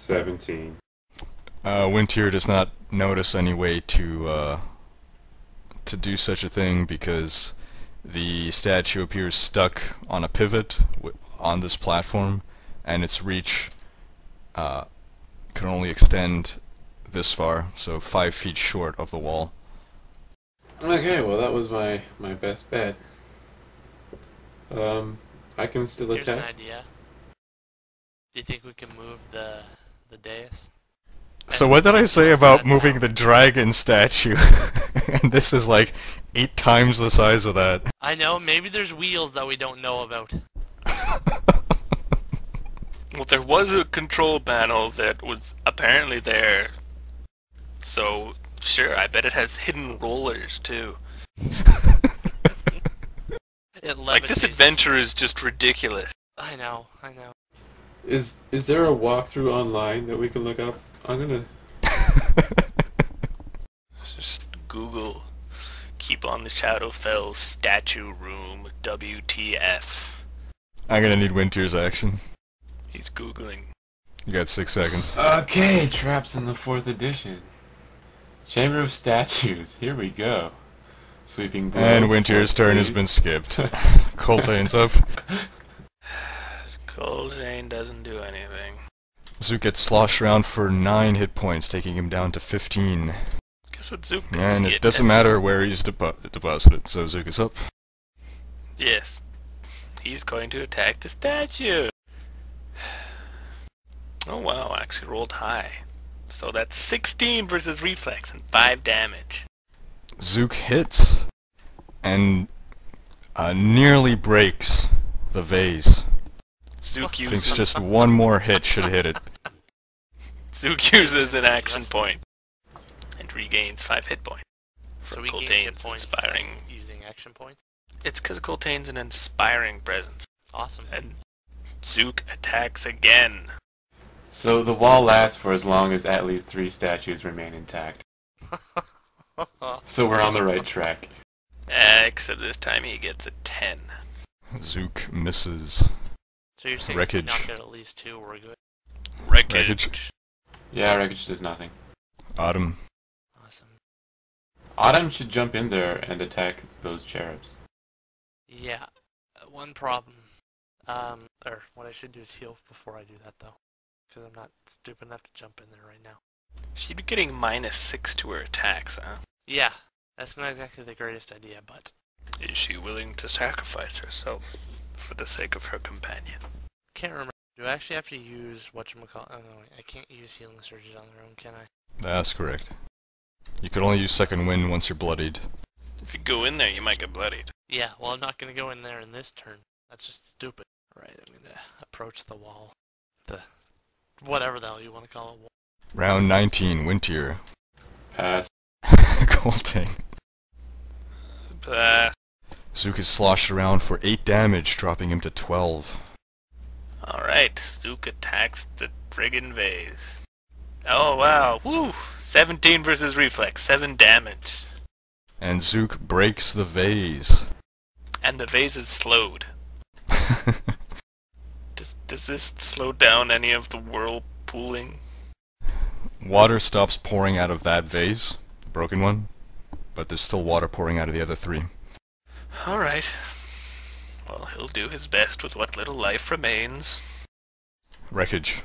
17. Wintier does not notice any way to do such a thing because the statue appears stuck on a pivot on this platform, and its reach can only extend this far, so 5 feet short of the wall. Okay, well that was my best bet. I can still Here's an attack. idea. Do you think we can move the dais? So what did I say about moving the dragon statue? And this is like 8 times the size of that. I know, maybe there's wheels that we don't know about. Well, there was a control panel that was apparently there. So, sure, I bet it has hidden rollers too. It Like, this levitates. adventure is just ridiculous. I know, I know. Is there a walkthrough online that we can look up? I'm gonna... Just Google Keep on the Shadowfell Statue Room WTF. I'm gonna need Wintier's action. He's Googling. You got 6 seconds. Okay, traps in the 4th edition. Chamber of Statues, here we go. Sweeping blow. And Wintier's turn has please. been skipped. Coltane's up. Coltrane doesn't do anything. Zook gets sloshed around for 9 hit points, taking him down to 15. Guess what Zook does? And He it doesn't attempts- matter where he's deposited, so Zook is up. Yes. He's going to attack the statue. Oh wow, actually rolled high. So that's 16 versus reflex and 5 damage. Zook hits and nearly breaks the vase. Zook Thinks uses, just one more hit should hit it. Zook uses an action point and regains 5 hit points. So For we gain hit Coltane's points inspiring. by using action points. It's because Coltane's an inspiring presence. Awesome. And Zook attacks again. So the wall lasts for as long as at least 3 statues remain intact. So we're on the right track. Except this time he gets a 10. Zook misses. So you're saying Wreckage. if we knock out at least 2, we're good? Wreckage. Yeah, Wreckage does nothing. Autumn. Awesome. Autumn should jump in there and attack those cherubs. Yeah, one problem. Or what I should do is heal before I do that though. Because I'm not stupid enough to jump in there right now. She'd be getting -6 to her attacks, huh? Yeah, that's not exactly the greatest idea, but... Is she willing to sacrifice herself for the sake of her companion? Can't remember. Do I actually have to use whatchamacallit? Oh no, I can't use healing surges on their own, can I? That's correct. You could only use second wind once you're bloodied. If you go in there, you might get bloodied. Yeah, well I'm not gonna go in there in this turn. That's just stupid. Alright, I'm gonna approach the wall. The... whatever the hell you want to call it. Round 19, Wintier. Pass. Coltane. Zook is sloshed around for 8 damage, dropping him to 12. Alright, Zook attacks the friggin' vase. Oh wow, woo! 17 versus reflex, 7 damage. And Zook breaks the vase. And the vase is slowed. Does this slow down any of the whirlpooling? Water stops pouring out of that vase, the broken one, but there's still water pouring out of the other 3. Alright. Well, he'll do his best with what little life remains. Wreckage.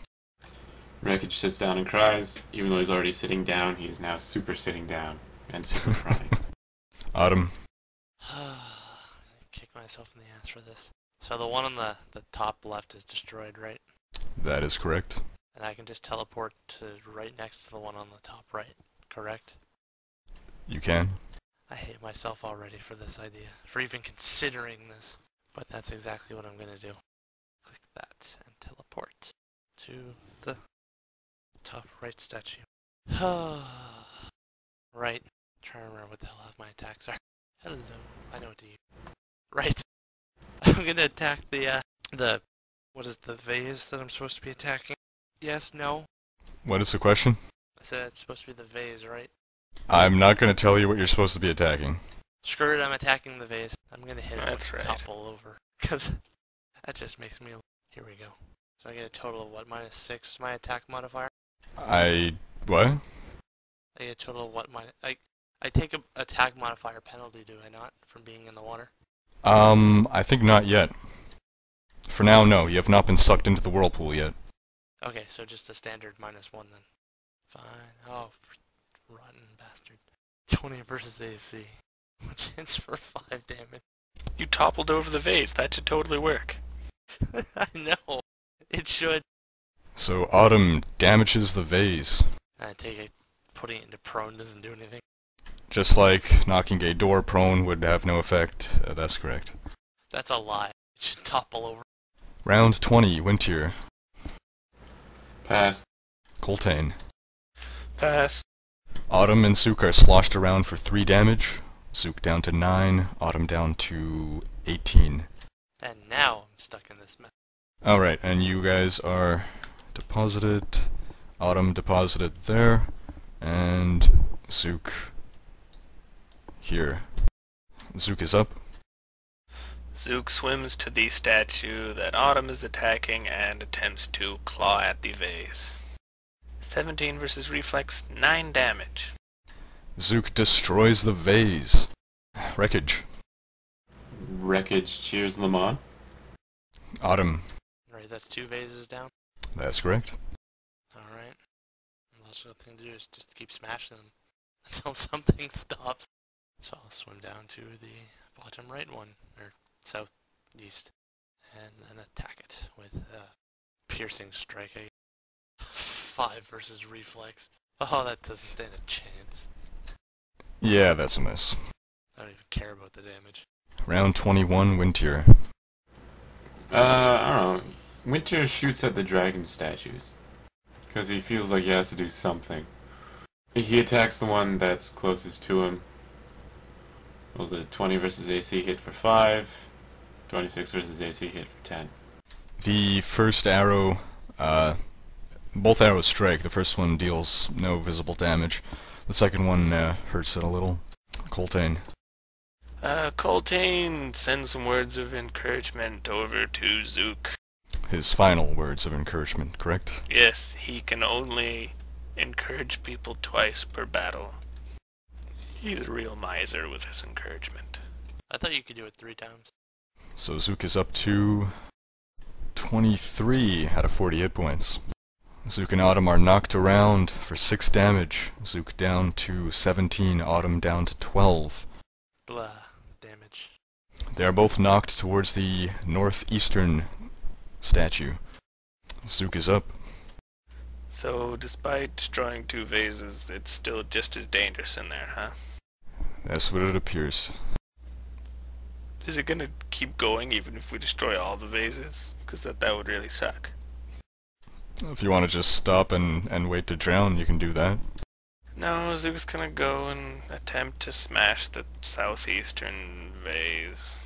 Wreckage sits down and cries. Even though he's already sitting down, he is now super sitting down and super crying. Autumn. Kick myself in the ass for this. So the one on the top left is destroyed, right? That is correct. And I can just teleport to right next to the one on the top right, correct? You can. I hate myself already for this idea, for even considering this. But that's exactly what I'm gonna do. Click that and teleport to the top right statue. Right. Trying to remember what the hell my attacks are. Hello. I know what to use. Right. I'm gonna attack the what is the vase that I'm supposed to be attacking? Yes, no? What is the question? I said it's supposed to be the vase, right? I'm not going to tell you what you're supposed to be attacking. Screw it, I'm attacking the vase. I'm gonna hit it That's with right. topple over. Because that just makes me... Here we go. So I get a total of what, -6 my attack modifier? What? I get a total of what, I take a attack modifier penalty, do I not, from being in the water? I think not yet. For now, no. You have not been sucked into the whirlpool yet. Okay, so just a standard -1 then. Fine. Oh, rotten bastard. 20 versus AC, which hits for 5 damage. You toppled over the vase. That should totally work. I know. It should. So Autumn damages the vase. I take it, putting it into prone doesn't do anything. Just like knocking a door prone would have no effect. That's correct. That's a lie. It should topple over. Round 20, Wintier. Pass. Coltane. Pass. Autumn and Zook are sloshed around for 3 damage. Zook down to 9, Autumn down to 18. And now I'm stuck in this mess. Alright, and you guys are deposited. Autumn deposited there. And Zook here. Zook is up. Zook swims to the statue that Autumn is attacking and attempts to claw at the vase. 17 versus reflex, 9 damage. Zook destroys the vase. Wreckage. Wreckage cheers Lamont. Autumn. Right, that's 2 vases down. That's correct. Alright. The logical thing to do is just keep smashing them until something stops. So I'll swim down to the bottom right one, or southeast, and then attack it with a piercing strike. 5 versus reflex. Oh, that doesn't stand a chance. Yeah, that's a miss. I don't even care about the damage. Round 21, Wintier. I don't know. Winter shoots at the dragon statues. Because he feels like he has to do something. He attacks the one that's closest to him. What was it? 20 versus AC hit for 5. 26 versus AC hit for 10. The first arrow, both arrows strike. The first one deals no visible damage. The second one hurts it a little. Coltane. Coltane sends some words of encouragement over to Zook. His final words of encouragement, correct? Yes, he can only encourage people twice per battle. He's a real miser with his encouragement. I thought you could do it 3 times. So Zook is up to 23 out of 40 hit points. Zook and Autumn are knocked around for 6 damage. Zook down to 17, Autumn down to 12. Blah. Damage. They are both knocked towards the northeastern statue. Zook is up. So, despite drawing 2 vases, it's still just as dangerous in there, huh? That's what it appears. Is it gonna keep going even if we destroy all the vases? Because that would really suck. If you want to just stop and wait to drown, you can do that. No, Zook's gonna go and attempt to smash the southeastern vase.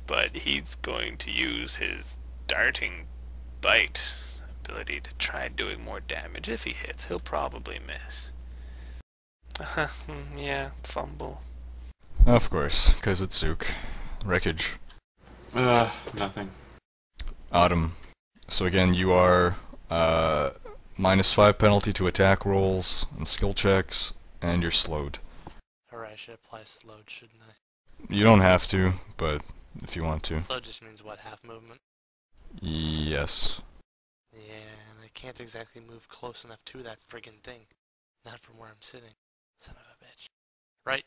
But he's going to use his darting bite ability to try doing more damage. If he hits, he'll probably miss. Yeah, fumble. Of course, because it's Zook. Wreckage. Nothing. Autumn. So again, you are -5 penalty to attack rolls and skill checks, and you're slowed. Alright, I should apply slowed, shouldn't I? You don't have to, but if you want to. Slowed just means what, half movement? Yes. Yeah, and I can't exactly move close enough to that friggin' thing. Not from where I'm sitting. Son of a bitch. Right.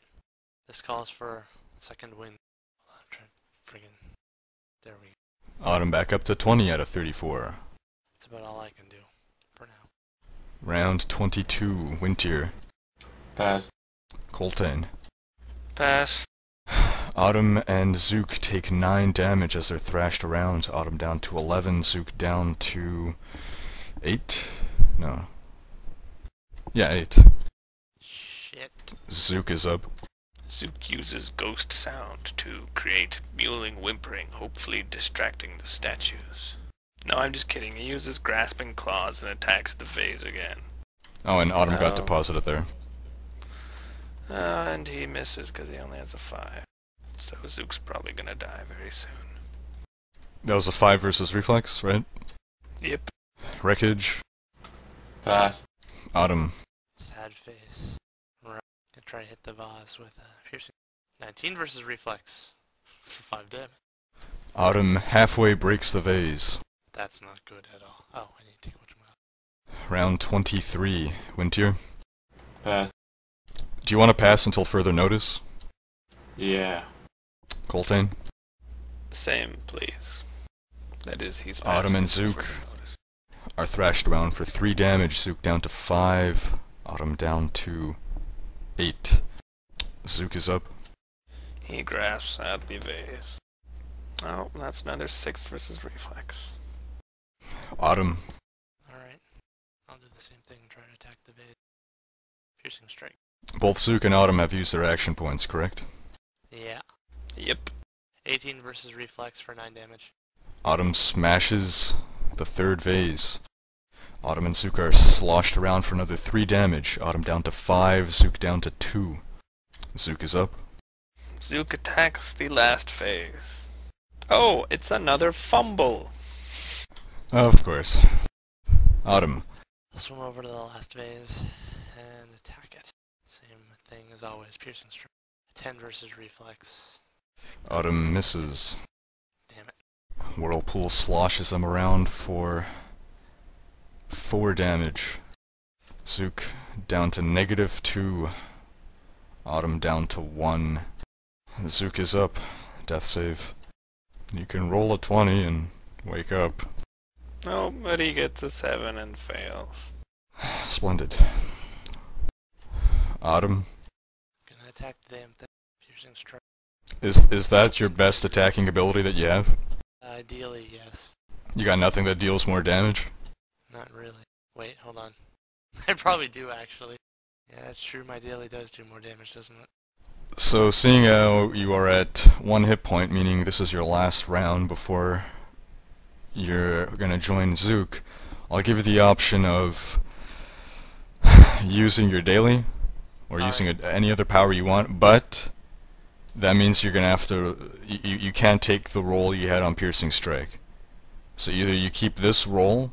This calls for second wind. Hold on, I'm trying friggin'... There we go. Autumn back up to 20 out of 34. That's about all I can do. For now. Round 22, Wintier. Pass. Coltane. Pass. Autumn and Zook take 9 damage as they're thrashed around. Autumn down to 11, Zook down to 8? No. Yeah, 8. Shit. Zook is up. Zook uses ghost sound to create mewling whimpering, hopefully distracting the statues. No, I'm just kidding. He uses grasping claws and attacks the vase again. Oh, and Autumn got Oh. deposited there. And he misses because he only has a 5. So Zook's probably gonna die very soon. That was a 5 versus reflex, right? Yep. Wreckage. Pass. Autumn. Sad face. Right. Gonna try to hit the vase with piercing. 19 versus reflex for 5 damage. Autumn halfway breaks the vase. That's not good at all. Oh, I need to take a bunch of my. Round 23. Wintier. Pass. Do you want to pass until further notice? Yeah. Coltane. Same, please. That is, he's Autumn passing and until Zook further notice. are thrashed around for 3 damage. Zook down to 5. Autumn down to 8. Zook is up. He grasps at the vase. Oh, that's another 6 versus reflex. Autumn. Alright. I'll do the same thing and try to attack the vase. Piercing strike. Both Zook and Autumn have used their action points, correct? Yeah. Yep. 18 versus reflex for 9 damage. Autumn smashes the 3rd vase. Autumn and Zook are sloshed around for another 3 damage. Autumn down to 5, Zook down to 2. Zook is up. Zook attacks the last phase. Oh, it's another fumble. Of course. Autumn. I'll swim over to the last vase and attack it. Same thing as always, piercing strike. 10 versus reflex. Autumn misses. Damn it. Whirlpool sloshes them around for 4 damage. Zook down to -2. Autumn down to 1. Zook is up. Death save. You can roll a 20 and wake up. Oh, but he gets a 7 and fails. Splendid. Autumn. Gonna attack the damn thing. Piercing strike. Is that your best attacking ability that you have? Ideally, yes. You got nothing that deals more damage? Not really. Wait, hold on. I probably do, actually. Yeah, that's true. My daily does do more damage, doesn't it? So, seeing how you are at 1 hit point, meaning this is your last round before you're gonna join Zook, I'll give you the option of using your daily, or using any other power you want, but that means you're gonna have to, you can't take the roll you had on Piercing Strike. So either you keep this roll,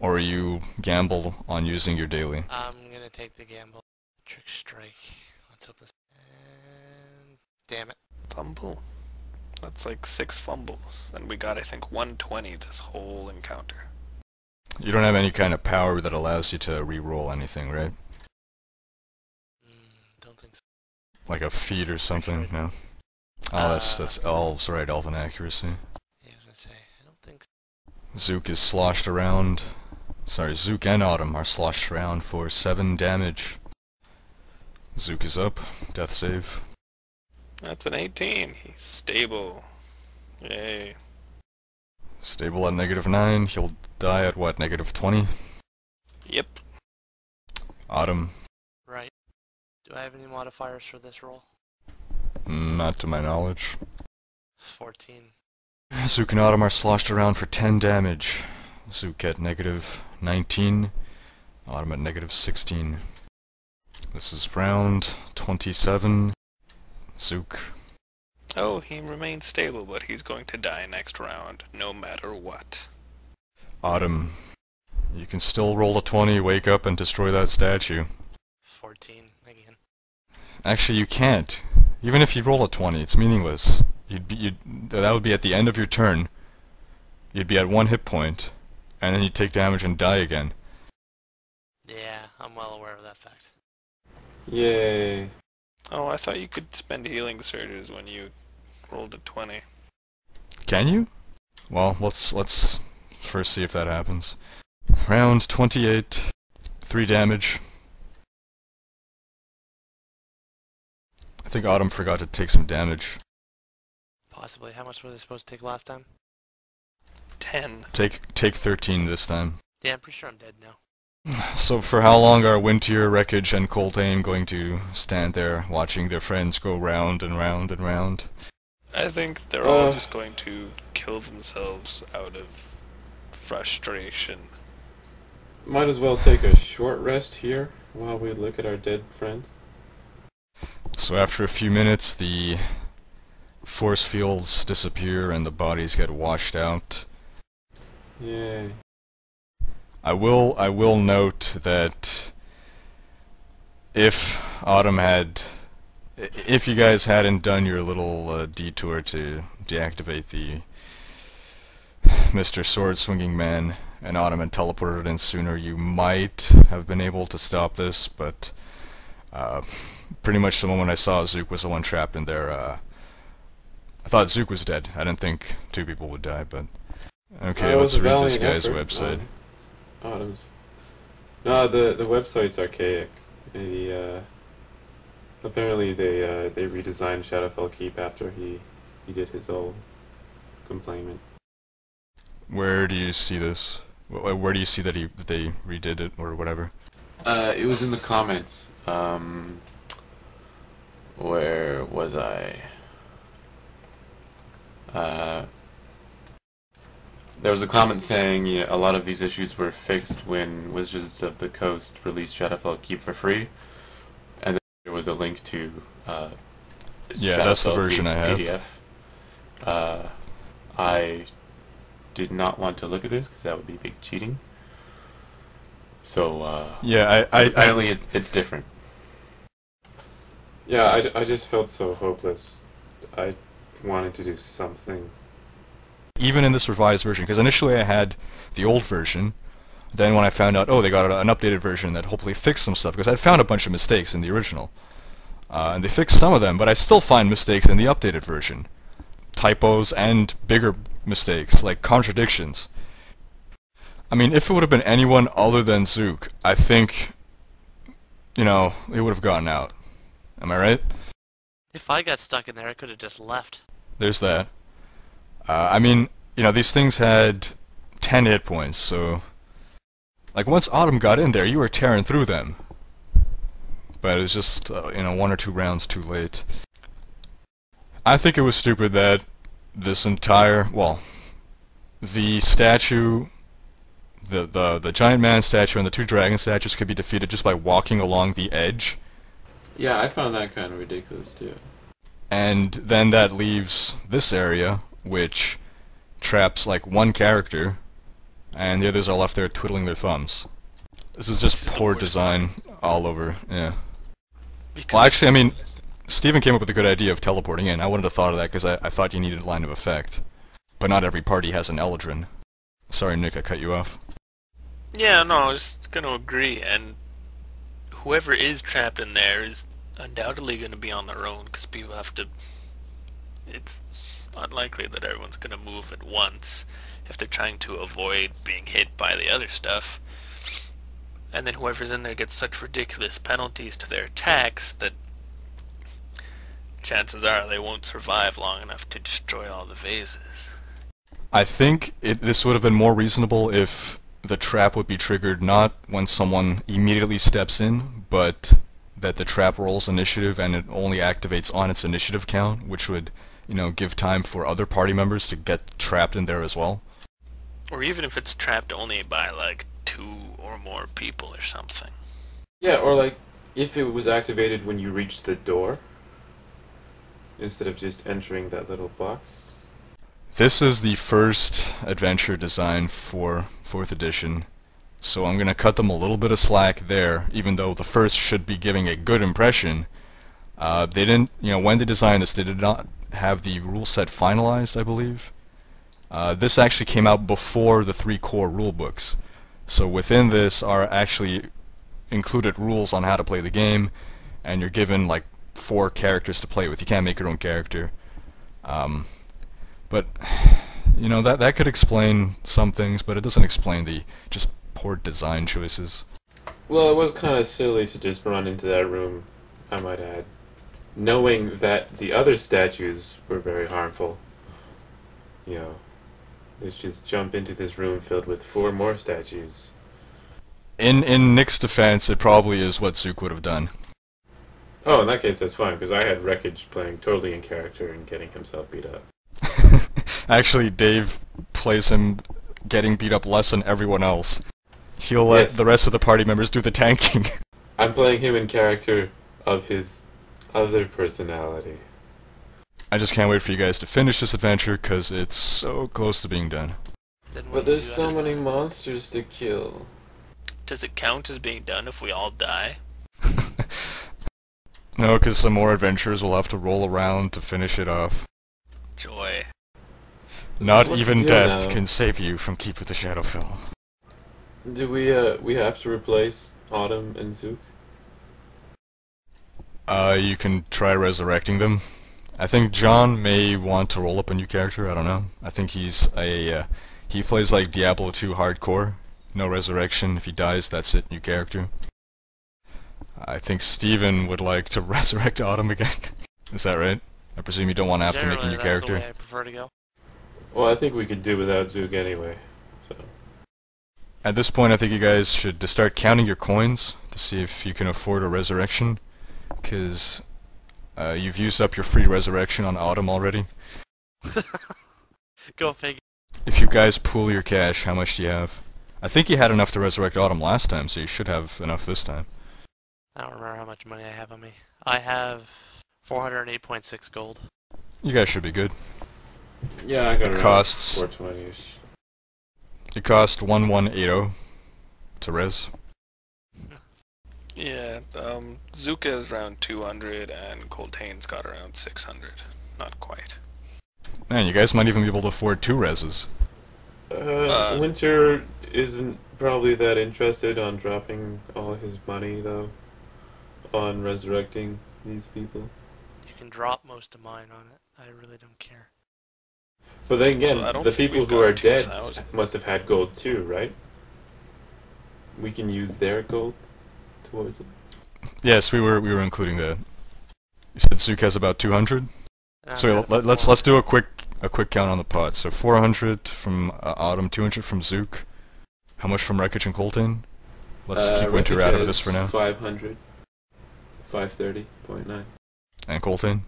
or you gamble on using your daily. I'm gonna take the gamble. Trick strike. Let's hope this. And damn it. Fumble. That's like 6 fumbles. And we got, I think, 120 this whole encounter. You don't have any kind of power that allows you to re-roll anything, right? Don't think so. Like a feat or something, no? Oh, that's elves, right? Elven accuracy. Yeah, I was gonna say, I don't think so. Zook is sloshed around. Sorry, Zook and Autumn are sloshed around for 7 damage. Zook is up. Death save. That's an 18. He's stable. Yay. Stable at -9. He'll die at what, -20? Yep. Autumn. Right. Do I have any modifiers for this roll? Not to my knowledge. 14. Zook and Autumn are sloshed around for 10 damage. Zook at -19. Autumn at -16. This is round 27. Zook. Oh, he remains stable, but he's going to die next round, no matter what. Autumn. You can still roll a 20, wake up, and destroy that statue. 14 again. Actually, you can't. Even if you roll a 20, it's meaningless. That would be at the end of your turn. You'd be at 1 hit point, and then you'd take damage and die again. Yeah, I'm well aware of that fact. Yay. Oh, I thought you could spend healing surges when you rolled a 20. Can you? Well, let's first see if that happens. Round 28. 3 damage. I think Autumn forgot to take some damage. Possibly. How much was I supposed to take last time? 10. Take 13 this time. Yeah, I'm pretty sure I'm dead now. So for how long are Wintier, Wreckage, and Coltane going to stand there watching their friends go round and round and round? I think they're all just going to kill themselves out of frustration. Might as well take a short rest here while we look at our dead friends. So after a few minutes, the force fields disappear and the bodies get washed out. Yay. I will note that if you guys hadn't done your little detour to deactivate the Mr. Sword Swinging Man and Autumn had teleported in sooner, you might have been able to stop this, but pretty much the moment I saw Zook was the one trapped in there, I thought Zook was dead. I didn't think two people would die, but... Okay, let's read this guy's website. Autumn's. No, the website's archaic. Apparently they redesigned Shadowfell Keep after he did his old complainment. Where do you see this? Where do you see that they redid it or whatever? It was in the comments. Where was I? There was a comment saying, you know, a lot of these issues were fixed when Wizards of the Coast released Shadowfell Keep for free, and then there was a link to yeah, that's the version I have. PDF. I did not want to look at this because that would be big cheating. So yeah, apparently it's different. Yeah, I just felt so hopeless. I wanted to do something. Even in this revised version, because initially I had the old version, then when I found out, oh, they got an updated version that hopefully fixed some stuff, because I'd found a bunch of mistakes in the original. And they fixed some of them, but I still find mistakes in the updated version. Typos and bigger mistakes, like contradictions. I mean, if it would have been anyone other than Zook, I think, you know, it would have gotten out. Am I right? If I got stuck in there, I could have just left. There's that. I mean, you know, these things had 10 hit points, so... Like, once Autumn got in there, you were tearing through them. But it was just, you know, 1 or 2 rounds too late. I think it was stupid that this entire... Well, the statue... The giant man statue and the 2 dragon statues could be defeated just by walking along the edge. Yeah, I found that kind of ridiculous, too. And then that leaves this area, which traps like 1 character, and the others are left there twiddling their thumbs. This is just poor design all over, yeah. Well, actually, I mean, Steven came up with a good idea of teleporting in. I wouldn't have thought of that because I thought you needed line of effect. But not every party has an eladrin. Sorry, Nick, I cut you off. Yeah, no, I was gonna agree, and whoever is trapped in there is undoubtedly gonna be on their own, because people have to... It's unlikely that everyone's gonna move at once if they're trying to avoid being hit by the other stuff. And then whoever's in there gets such ridiculous penalties to their attacks that chances are they won't survive long enough to destroy all the vases. I think this would have been more reasonable if the trap would be triggered not when someone immediately steps in, but that the trap rolls initiative and it only activates on its initiative count, which would, you know, give time for other party members to get trapped in there as well. Or even if it's trapped only by like 2 or more people or something. Yeah, or like if it was activated when you reached the door instead of just entering that little box. This is the first adventure design for 4th edition, so I'm gonna cut them a little bit of slack there, even though the first should be giving a good impression. They didn't, you know, when they designed this, they did not have the rule set finalized, I believe. This actually came out before the 3 core rule books, so within this are actually included rules on how to play the game, and you're given like 4 characters to play with. You can't make your own character. But, you know, that could explain some things, but it doesn't explain the just poor design choices. Well, it was kind of silly to just run into that room, I might add, knowing that the other statues were very harmful. You know, let's just jump into this room filled with 4 more statues. In Nick's defense, it probably is what Zook would have done. Oh, in that case, that's fine, because I had Wreckage playing totally in character and getting himself beat up. Actually, Dave plays him getting beat up less than everyone else. He'll let the rest of the party members do the tanking. I'm playing him in character of his other personality. I just can't wait for you guys to finish this adventure, because it's so close to being done. Then we But there's do so many monsters to kill. Does it count as being done if we all die? No, because some more adventurers will have to roll around to finish it off. Joy. Not What's even the deal death now? can save you from Keep with the Shadowfell. Do we have to replace Autumn and Zook? You can try resurrecting them. I think John may want to roll up a new character, I don't know. I think he's a, he plays like Diablo 2 hardcore. No resurrection, if he dies, that's it, new character. I think Steven would like to resurrect Autumn again. Is that right? I presume you don't want to have to make a new Generally, that's character. the way I prefer to go. Well, I think we could do without Zook anyway. So At this point, I think you guys should start counting your coins to see if you can afford a resurrection, because you've used up your free resurrection on Autumn already. Go figure. If you guys pool your cash, how much do you have? I think you had enough to resurrect Autumn last time, so you should have enough this time. I don't remember how much money I have on me. I have 408.6 gold. You guys should be good. yeah, I got It around costs- 420ish. It cost 1180 to res. Yeah, Zuka is around 200 and Coltane's got around 600. Not quite. Man, you guys might even be able to afford 2 reses. Winter isn't probably that interested on dropping all his money though, on resurrecting these people. You can drop most of mine on it. I really don't care. But then again, Well, I don't the think people we've who are got dead 2,000. must have had gold too, right? We can use their gold towards it. Yes, we were including that. You said Zook has about 200. And So I'm at let's do a quick count on the pot. So 400 from Autumn, 200 from Zook. How much from Wreckage and Coltane? Let's keep Winter out of this for now. 500. 530.9. And Coltane.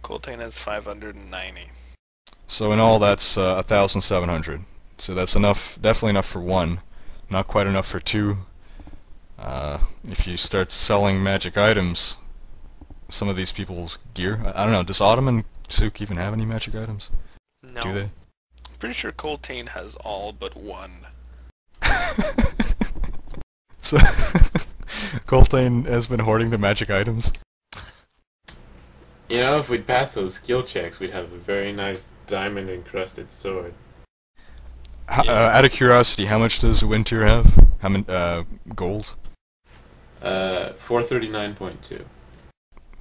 Coltane has 590. So in all, that's 1,700. So that's enough, definitely enough for 1. Not quite enough for 2. If you start selling magic items, some of these people's gear. I don't know. Does Autumn and Zook even have any magic items? No. Do they? I'm pretty sure Coltane has all but 1. So Coltane has been hoarding the magic items. You know, if we'd pass those skill checks, we'd have a very nice diamond-encrusted sword. Out of curiosity, how much does Winter have? How many gold? 439.2.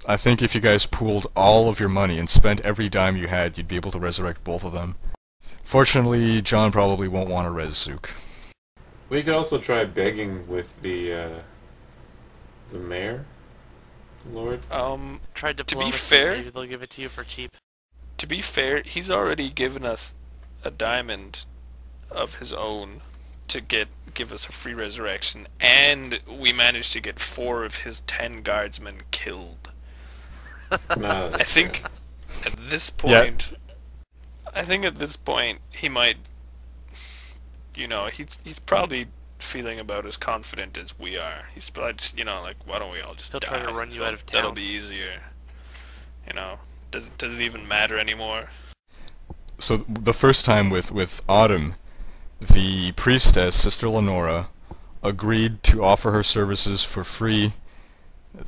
I think if you guys pooled all of your money and spent every dime you had, you'd be able to resurrect both of them. Fortunately, John probably won't want to res Zook. We could also try begging with the mayor, Lord. Tried To be diplomacy, fair- maybe they'll give it to you for cheap. To be fair, he's already given us a diamond of his own to give us a free resurrection, and we managed to get 4 of his 10 guardsmen killed. No, I think at this point, he might, you know, he's probably feeling about as confident as we are. He's probably just, you know, like, why don't we all just He'll die? try to run you out of That'll town. be easier. You know, does it even matter anymore? So the first time with Autumn, the priestess, Sister Lenora, agreed to offer her services for free,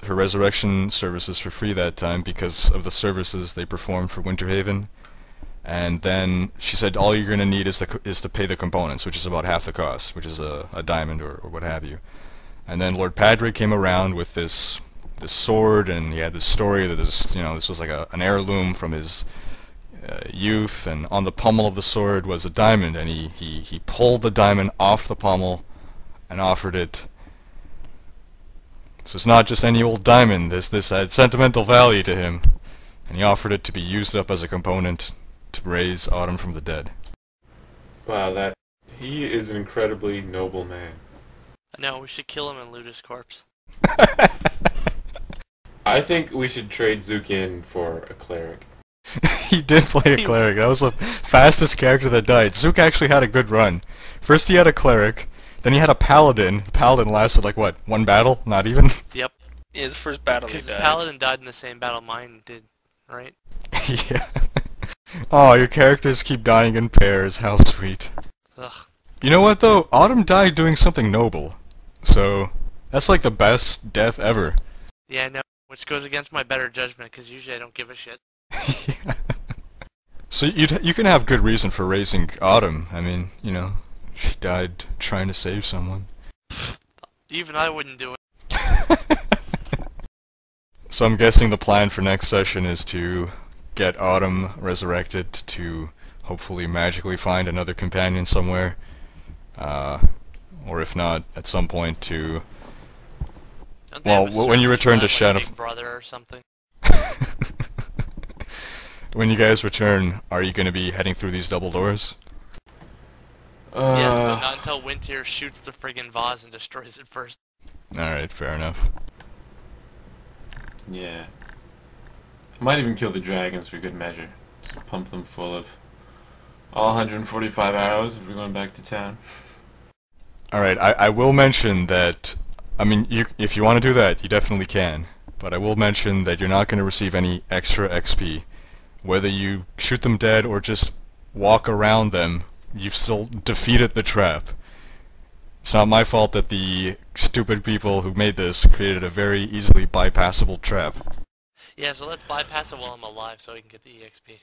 her resurrection services for free that time because of the services they performed for Winterhaven. And then she said all you're going to need is to pay the components, which is about half the cost, which is a diamond or what have you. And then Lord Padre came around with this sword, and he had this story that this was like an heirloom from his youth, and on the pommel of the sword was a diamond, and he pulled the diamond off the pommel and offered it. So it's not just any old diamond. This had sentimental value to him, and he offered it to be used up as a component to raise Autumn from the dead. Wow, he is an incredibly noble man. No, we should kill him and loot his corpse. I think we should trade Zook in for a cleric. He did play a cleric. That was the fastest character that died. Zook actually had a good run. First he had a cleric, then he had a paladin. The paladin lasted like what, 1 battle? Not even? Yep. His first battle he Because the died. paladin died in the same battle mine did, right? Yeah. Oh, your characters keep dying in pairs. How sweet. Ugh. You know what though? Autumn died doing something noble. So, that's like the best death ever. Yeah, I know. Which goes against my better judgment, because usually I don't give a shit. Yeah. So you can have good reason for raising Autumn. I mean, you know, she died trying to save someone. Even I wouldn't do it. So I'm guessing the plan for next session is to get Autumn resurrected to hopefully magically find another companion somewhere. Or if not, at some point to... Don't they Well, have a when you service return for to that, like Shadow... Big Brother or something? When you guys return, are you going to be heading through these double doors? Yes, but not until Winter shoots the friggin' vase and destroys it first. Alright, fair enough. Yeah. I might even kill the dragons for good measure. Just pump them full of all 145 arrows if we're going back to town. Alright, I will mention that... I mean, if you want to do that, you definitely can. But I will mention that you're not going to receive any extra XP. Whether you shoot them dead or just walk around them, you've still defeated the trap. It's not my fault that the stupid people who made this created a very easily bypassable trap. Yeah, so let's bypass it while I'm alive so I can get the EXP.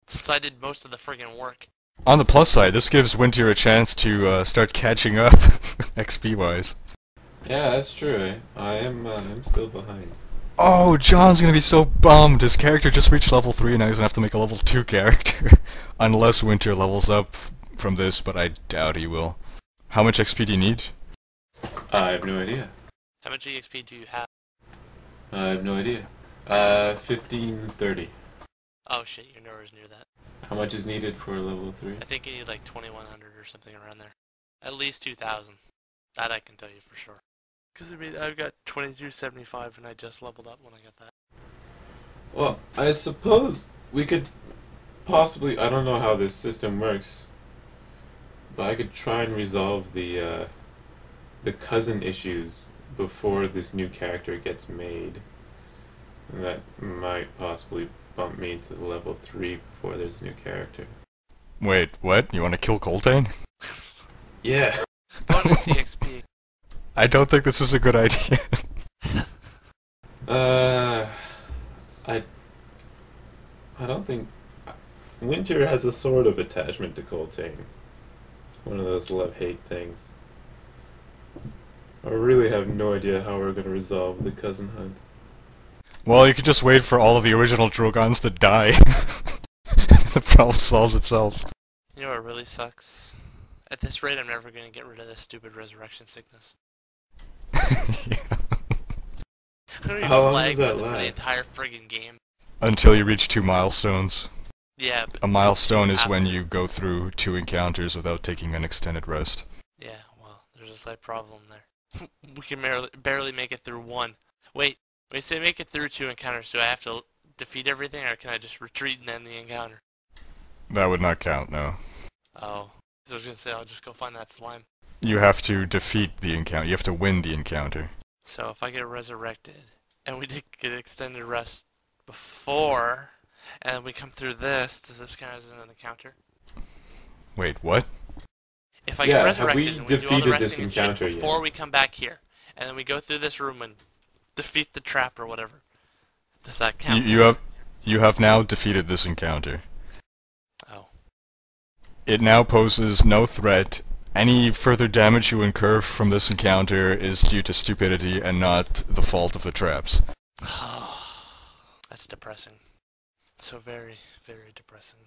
Since I did most of the friggin' work. On the plus side, this gives Winter a chance to start catching up, XP-wise. Yeah, that's true. I'm still behind. Oh, John's gonna be so bummed. His character just reached level 3 and now he's gonna have to make a level 2 character. Unless Winter levels up from this, but I doubt he will. How much XP do you need? I have no idea. How much EXP do you have? I have no idea. 1530. Oh shit, you're nowhere near that. How much is needed for level 3? I think you need like 2100 or something around there. At least 2000. That I can tell you for sure. Because I mean, I've got 2275 and I just leveled up when I got that. Well, I suppose we could possibly, I don't know how this system works, but I could try and resolve the cousin issues before this new character gets made. And that might possibly bump me to level 3 before there's a new character. Wait, what? You want to kill Coltane? Yeah. Bonus EXP. I don't think this is a good idea. I don't think... Winter has a sort of attachment to Coltane. One of those love-hate things. I really have no idea how we're going to resolve the cousin hunt. Well, you can just wait for all of the original Drogans to die. The problem solves itself. You know what really sucks? At this rate, I'm never going to get rid of this stupid resurrection sickness. Yeah. I'm gonna How long flag does that for the last? entire friggin' game. Until you reach 2 milestones. Yeah, but A milestone is after- when you go through 2 encounters without taking an extended rest. Yeah, well, there's a slight problem there. We can barely make it through 1. Wait, say make it through 2 encounters, do I have to defeat everything, or can I just retreat and end the encounter? That would not count, no. Oh, so I was gonna say I'll just go find that slime. You have to defeat the encounter. You have to win the encounter. So if I get resurrected, and we did get extended rest before, and we come through this, does this count as an encounter? Wait, what? If I Yeah, get have resurrected we and we do all the defeated this resting and shit encounter yet? before we come back here, and then we go through this room and defeat the trap or whatever, does that count? You have now defeated this encounter. Oh. It now poses no threat. Any further damage you incur from this encounter is due to stupidity and not the fault of the traps. That's depressing. So very, very depressing.